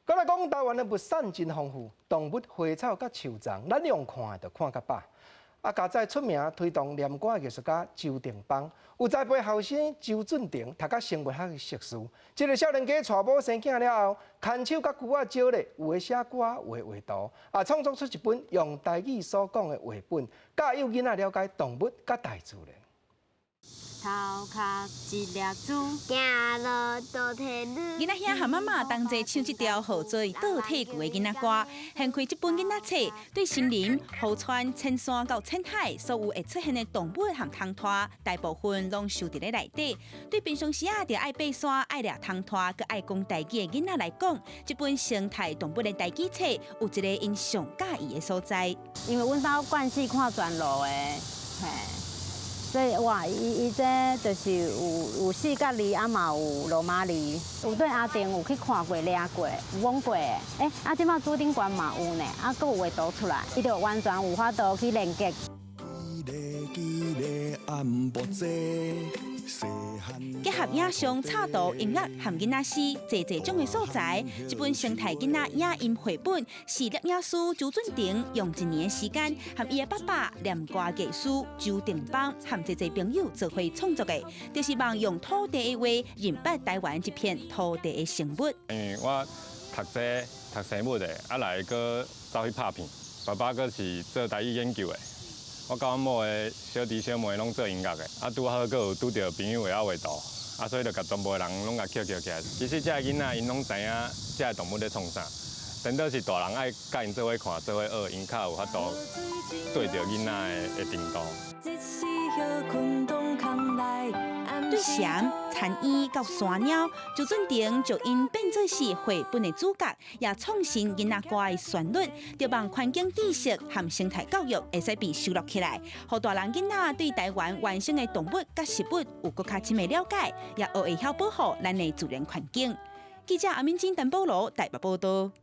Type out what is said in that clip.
再来讲，台湾的物产真丰富，动物、花草甲树丛，咱用看就看甲饱。嘉在出名推动念歌的艺术家周定邦，有栽培后生周俊廷，读到生物学的硕士。这个少年家娶某生囝了后，牵手甲句仔少咧，有的写歌，有的画图，创作出一本用台语所讲的画本，教幼囡仔了解动物甲大自然。头壳一粒珠，行路倒体女。囡仔兄和妈妈同齐唱这条号做《倒体句》的囡仔歌，掀开这本囡仔册，对森林、河川、青山到青海所有会出现的动物和汤拖，大部分拢收伫咧内底。对平常时就爱爬山、爱掠汤拖、佮爱讲台语的囡仔来讲，这本生态动物的台语册有一个因上喜意的所在。因为阮兜惯势看全路的，嘿。所以哇，伊这就是有四角梨，嘛有罗马梨，有对阿定有去看过、掠过、有讲过的。即摆拄顶悬嘛有呢，佫有画图出来，伊就完全有法度去连接。结合影像、插图、音乐和囡仔诗，侪种的素材，这本生态囡仔影音绘本是摄影师周俊廷用1年的时间，和伊的爸爸念歌艺师周定邦和侪朋友做伙创作的，就是望用土地的话，认识台湾这片土地的生物。因为我读生物的，来个走去拍片，爸爸佫是做台语研究的。我甲阮某的小弟小妹拢做音乐的，拄好佫有拄着朋友会晓画图，所以就甲全部的人拢甲捡起来。其实这个囡仔因拢知影这个动物在创啥，真倒是大人爱甲因做伙看、做伙学，因较有法度对着囡仔的程度。对蝉、蚕莺到山鸟，周俊廷就因变做是绘本的主角，也创新囡仔歌的旋律，就望环境知识和生态教育会使被收录起来，让大人囡仔对台湾原生的动物甲食物有更较深的了解，也学会晓保护咱的自然环境。记者阿敏金、陈保罗台北报道。